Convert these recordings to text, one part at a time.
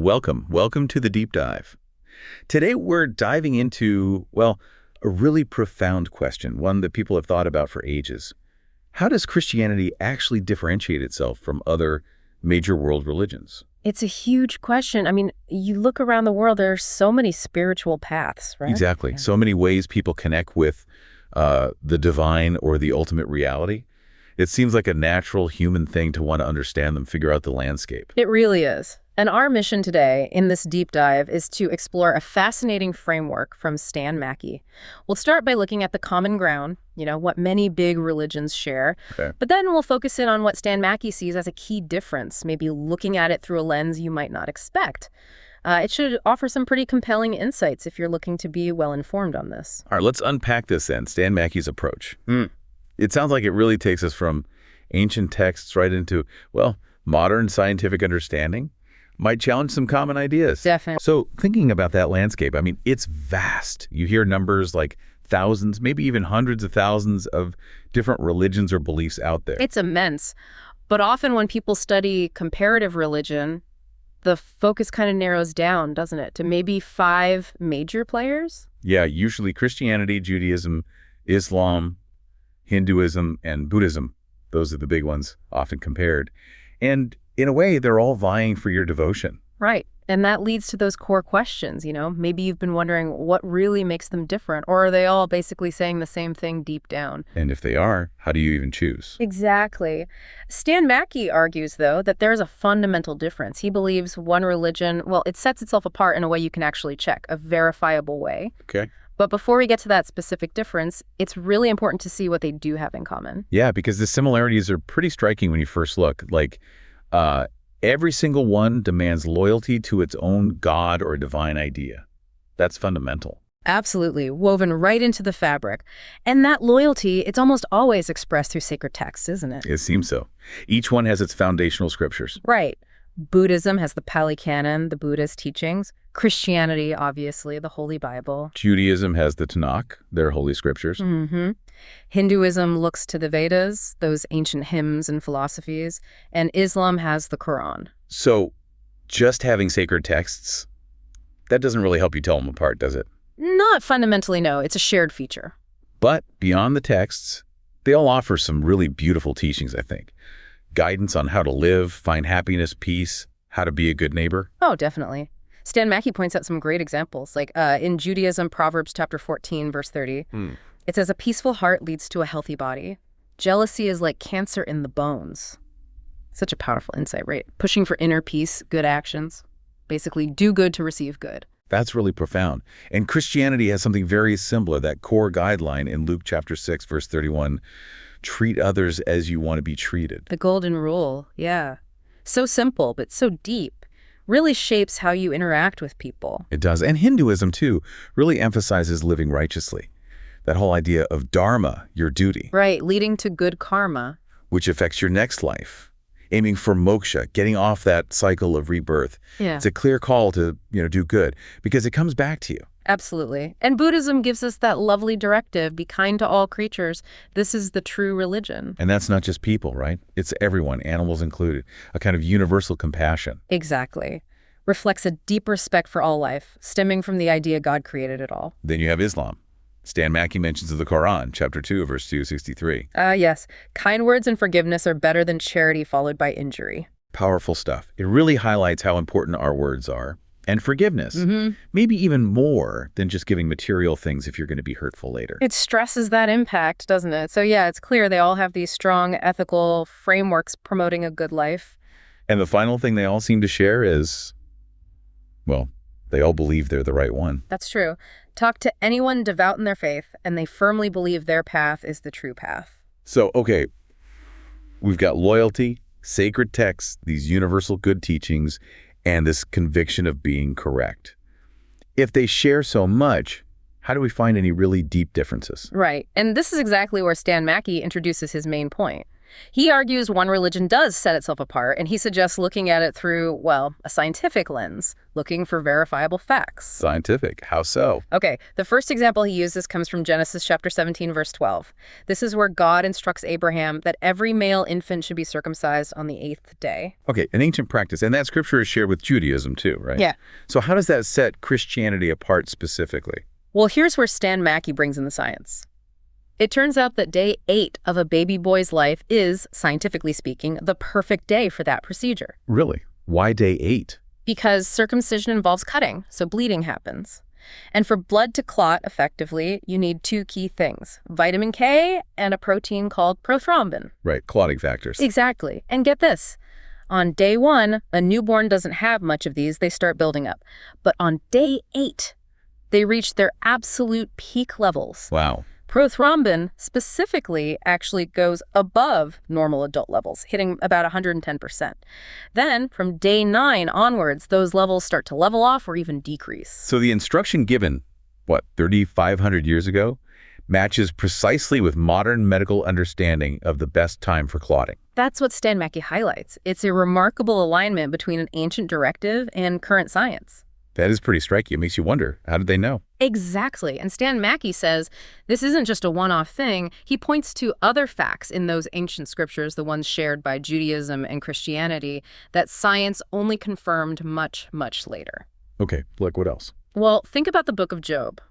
Welcome to the deep dive. Today we're diving into, well, a really profound question, one that people have thought about for ages. How does Christianity actually differentiate itself from other major world religions? It's a huge question. I mean, you look around the world, there are so many spiritual paths, right? Exactly. So many ways people connect with the divine or the ultimate reality. It seems like a natural human thing to want to understand them, figure out the landscape. It really is. And our mission today in this deep dive is to explore a fascinating framework from Stan Mackey. We'll start by looking at the common ground, what many big religions share. Okay. But then we'll focus in on what Stan Mackey sees as a key difference, maybe looking at it through a lens you might not expect. It should offer some pretty compelling insights if you're looking to be well-informed on this. All right, let's unpack this then, Stan Mackey's approach. It sounds like it really takes us from ancient texts right into, well, modern scientific understanding. Might challenge some common ideas. Definitely. So thinking about that landscape, I mean, it's vast. You hear numbers like thousands, maybe even hundreds of thousands of different religions or beliefs out there. It's immense. But often when people study comparative religion, the focus kind of narrows down, doesn't it, to maybe 5 major players? Yeah, usually Christianity, Judaism, Islam, Hinduism, and Buddhism. Those are the big ones, often compared. And in a way, they're all vying for your devotion. Right. And that leads to those core questions, Maybe you've been wondering what really makes them different, or are they all basically saying the same thing deep down? And if they are, how do you even choose? Exactly. Stan Mackey argues, though, that there's a fundamental difference. He believes one religion, well, it sets itself apart in a way you can actually check, a verifiable way. Okay. But before we get to that specific difference, it's really important to see what they do have in common. Yeah, because the similarities are pretty striking when you first look. Every single one demands loyalty to its own God or divine idea. That's fundamental. Absolutely, woven right into the fabric. And that loyalty, it's almost always expressed through sacred texts, isn't it? It seems so. Each one has its foundational scriptures. Right. Buddhism has the Pali Canon, the Buddha's teachings. Christianity, obviously, the Holy Bible. Judaism has the Tanakh, their holy scriptures. Mm-hmm. Hinduism looks to the Vedas, those ancient hymns and philosophies. And Islam has the Quran. So just having sacred texts, that doesn't really help you tell them apart, does it? Not fundamentally, no. It's a shared feature. But beyond the texts, they all offer some really beautiful teachings, I think. Guidance on how to live, find happiness, peace, how to be a good neighbor. Oh, definitely. Stan Mackey points out some great examples. Like in Judaism, Proverbs chapter 14, verse 30, it says, "A peaceful heart leads to a healthy body. Jealousy is like cancer in the bones." Such a powerful insight, right? Pushing for inner peace, good actions. Basically, do good to receive good. That's really profound. And Christianity has something very similar, that core guideline in Luke chapter 6, verse 31. Treat others as you want to be treated. The golden rule, yeah. So simple, but so deep. Really shapes how you interact with people. It does. And Hinduism, too, really emphasizes living righteously. That whole idea of dharma, your duty. Right, leading to good karma. Which affects your next life. Aiming for moksha, getting off that cycle of rebirth. Yeah. It's a clear call to, do good, because it comes back to you. Absolutely. And Buddhism gives us that lovely directive, be kind to all creatures. This is the true religion. And that's not just people, right? It's everyone, animals included. A kind of universal compassion. Exactly. Reflects a deep respect for all life, stemming from the idea God created it all. Then you have Islam. Stan Mackey mentions of the Quran, chapter 2, verse 263. Yes. Kind words and forgiveness are better than charity followed by injury. Powerful stuff. It really highlights how important our words are. And forgiveness, maybe even more than just giving material things if you're going to be hurtful later. It stresses that impact, doesn't it? So yeah, it's clear they all have these strong ethical frameworks promoting a good life. And the final thing they all seem to share is, well, they all believe they're the right one. That's true. Talk to anyone devout in their faith, and they firmly believe their path is the true path. So, okay, we've got loyalty, sacred texts, these universal good teachings, and this conviction of being correct. If they share so much, how do we find any really deep differences? Right. And this is exactly where Stan Mackey introduces his main point. He argues one religion does set itself apart, and he suggests looking at it through, well, a scientific lens, looking for verifiable facts. Scientific. How so? Okay, the first example he uses comes from Genesis chapter 17, verse 12. This is where God instructs Abraham that every male infant should be circumcised on the 8th day. Okay, an ancient practice. And that scripture is shared with Judaism too, right? Yeah. So how does that set Christianity apart specifically? Well, here's where Stan Mackey brings in the science. It turns out that day 8 of a baby boy's life is, scientifically speaking, the perfect day for that procedure. Really? Why day 8? Because circumcision involves cutting, so bleeding happens. And for blood to clot effectively, you need 2 key things, vitamin K and a protein called prothrombin. Right, clotting factors. Exactly. And get this. On day 1, a newborn doesn't have much of these. They start building up. But on day 8, they reach their absolute peak levels. Wow. Prothrombin specifically actually goes above normal adult levels, hitting about 110%. Then, from day 9 onwards, those levels start to level off or even decrease. So the instruction given, 3,500 years ago, matches precisely with modern medical understanding of the best time for clotting. That's what Stan Mackey highlights. It's a remarkable alignment between an ancient directive and current science. That is pretty striking. It makes you wonder, how did they know? Exactly. And Stan Mackey says this isn't just a one-off thing. He points to other facts in those ancient scriptures, the ones shared by Judaism and Christianity, that science only confirmed much, much later. Okay, look, what else? Well, think about the book of Job.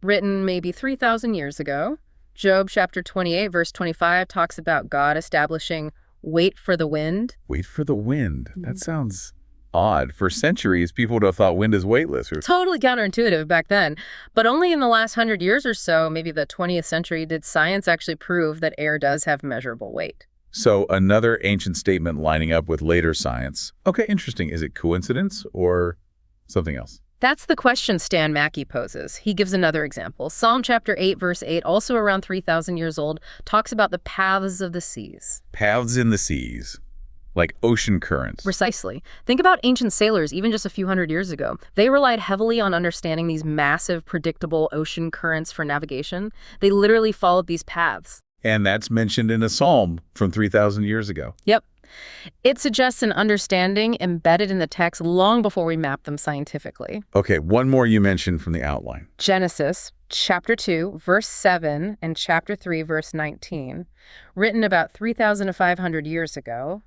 Written maybe 3,000 years ago, Job chapter 28, verse 25 talks about God establishing wait for the wind. Wait for the wind. That sounds odd. For centuries, people would have thought wind is weightless. Totally counterintuitive back then. But only in the last 100 years or so, maybe the 20th century, did science actually prove that air does have measurable weight. So another ancient statement lining up with later science. Okay, interesting. Is it coincidence or something else? That's the question Stan Mackey poses. He gives another example. Psalm chapter 8, verse 8, also around 3,000 years old, talks about the paths of the seas. Paths in the seas. Like ocean currents. Precisely. Think about ancient sailors, even just a few hundred years ago. They relied heavily on understanding these massive, predictable ocean currents for navigation. They literally followed these paths. And that's mentioned in a psalm from 3,000 years ago. Yep. It suggests an understanding embedded in the text long before we map them scientifically. Okay, one more you mentioned from the outline. Genesis chapter 2, verse 7, and chapter 3, verse 19, written about 3,500 years ago.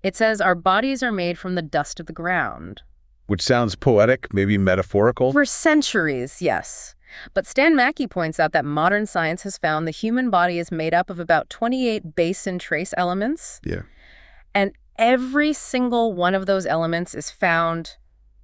It says, our bodies are made from the dust of the ground. Which sounds poetic, maybe metaphorical. For centuries, yes. But Stan Mackey points out that modern science has found the human body is made up of about 28 base and trace elements. Yeah. And every single one of those elements is found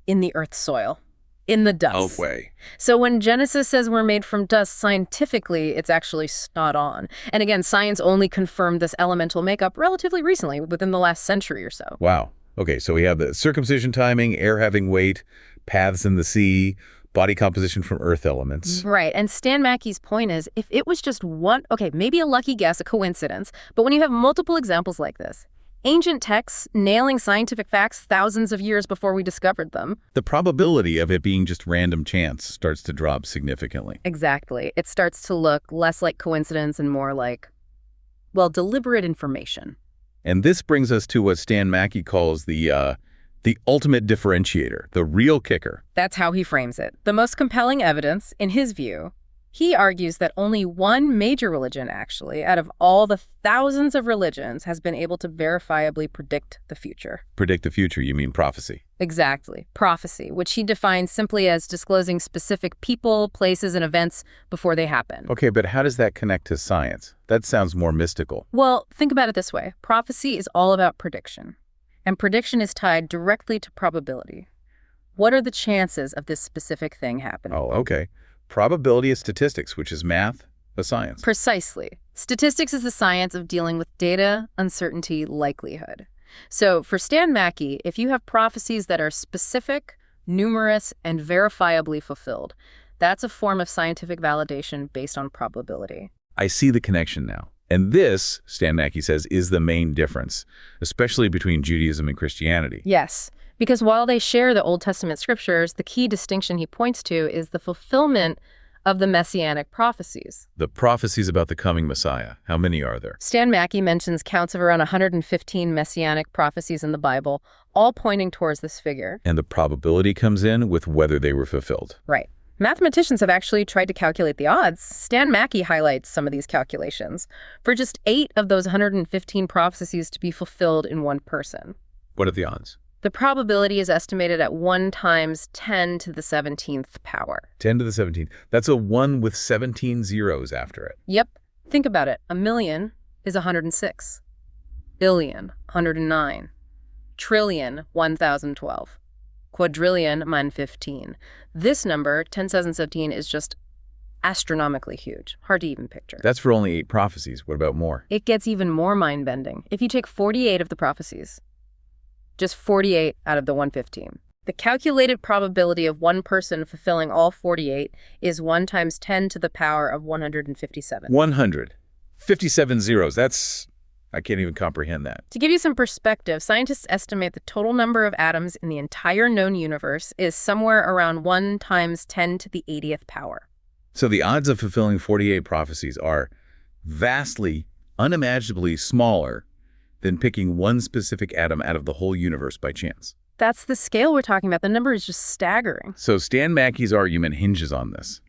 in the Earth's soil, in the dust. No way. So when Genesis says we're made from dust, scientifically, it's actually spot on. And again, science only confirmed this elemental makeup relatively recently, within the last century or so. Wow. Okay, so we have the circumcision timing, air having weight, paths in the sea, body composition from earth elements. Right. And Stan Mackey's point is, if it was just one, okay, maybe a lucky guess, a coincidence, but when you have multiple examples like this, ancient texts nailing scientific facts thousands of years before we discovered them. The probability of it being just random chance starts to drop significantly. Exactly. It starts to look less like coincidence and more like, well, deliberate information. And this brings us to what Stan Mackey calls the ultimate differentiator, the real kicker. That's how he frames it. The most compelling evidence, in his view. He argues that only one major religion, actually, out of all the thousands of religions, has been able to verifiably predict the future. Predict the future, you mean prophecy? Exactly. Prophecy, which he defines simply as disclosing specific people, places, and events before they happen. Okay, but how does that connect to science? That sounds more mystical. Well, think about it this way. Prophecy is all about prediction, and prediction is tied directly to probability. What are the chances of this specific thing happening? Oh, okay. Probability is statistics, which is math, a science. Precisely. Statistics is the science of dealing with data, uncertainty, likelihood. So for Stan Mackey, if you have prophecies that are specific, numerous, and verifiably fulfilled, that's a form of scientific validation based on probability. I see the connection now. And this, Stan Mackey says, is the main difference, especially between Judaism and Christianity. Yes. Because while they share the Old Testament scriptures, the key distinction he points to is the fulfillment of the messianic prophecies. The prophecies about the coming Messiah. How many are there? Stan Mackey mentions counts of around 115 messianic prophecies in the Bible, all pointing towards this figure. And the probability comes in with whether they were fulfilled. Right. Mathematicians have actually tried to calculate the odds. Stan Mackey highlights some of these calculations. For just 8 of those 115 prophecies to be fulfilled in one person. What are the odds? The probability is estimated at 1 times 10 to the 17th power. 10 to the 17th. That's a 1 with 17 zeros after it. Yep. Think about it. A million is 106. Billion, 109. Trillion, 1012. Quadrillion, 915. This number, 10,717, is just astronomically huge. Hard to even picture. That's for only 8 prophecies. What about more? It gets even more mind-bending. If you take 48 of the prophecies, just 48 out of the 115. The calculated probability of one person fulfilling all 48 is 1 times 10 to the power of 157. 157 zeros. I can't even comprehend that. To give you some perspective, scientists estimate the total number of atoms in the entire known universe is somewhere around 1 times 10 to the 80th power. So the odds of fulfilling 48 prophecies are vastly, unimaginably smaller than picking one specific atom out of the whole universe by chance. That's the scale we're talking about. The number is just staggering. So Stan Mackey's argument hinges on this.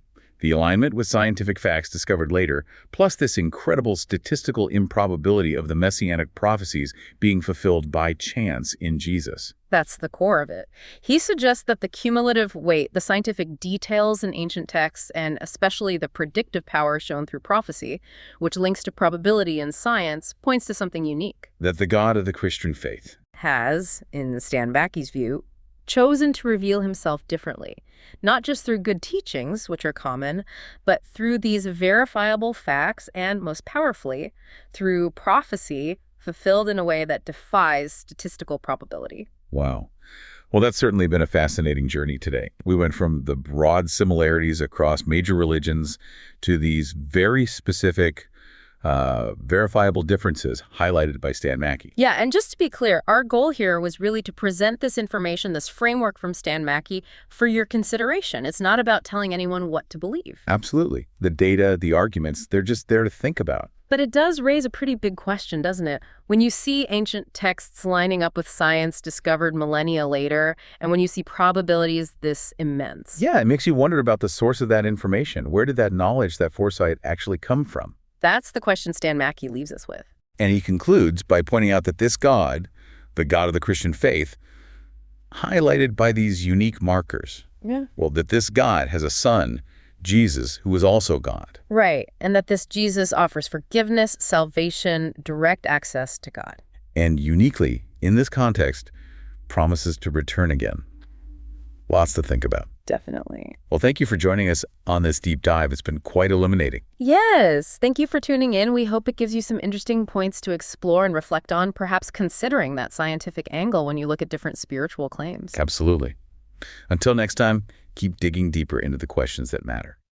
The alignment with scientific facts discovered later, plus this incredible statistical improbability of the messianic prophecies being fulfilled by chance in Jesus. That's the core of it. He suggests that the cumulative weight, the scientific details in ancient texts, and especially the predictive power shown through prophecy, which links to probability in science, points to something unique. That the God of the Christian faith has, in Stan Mackey's view, chosen to reveal himself differently, not just through good teachings, which are common, but through these verifiable facts and, most powerfully, through prophecy fulfilled in a way that defies statistical probability. Wow. Well, that's certainly been a fascinating journey today. We went from the broad similarities across major religions to these very specific, verifiable differences highlighted by Stan Mackey. Yeah, and just to be clear, our goal here was really to present this information, this framework from Stan Mackey, for your consideration. It's not about telling anyone what to believe. Absolutely. The data, the arguments, they're just there to think about. But it does raise a pretty big question, doesn't it? When you see ancient texts lining up with science discovered millennia later, and when you see probabilities this immense. Yeah, it makes you wonder about the source of that information. Where did that knowledge, that foresight actually come from? That's the question Stan Mackey leaves us with. And he concludes by pointing out that this God, the God of the Christian faith, highlighted by these unique markers. Yeah. Well, that this God has a son, Jesus, who is also God. Right, and that this Jesus offers forgiveness, salvation, direct access to God. And uniquely, in this context, promises to return again. Lots to think about. Definitely. Well, thank you for joining us on this deep dive. It's been quite illuminating. Yes, thank you for tuning in. We hope it gives you some interesting points to explore and reflect on, perhaps considering that scientific angle when you look at different spiritual claims. Absolutely. Until next time, keep digging deeper into the questions that matter.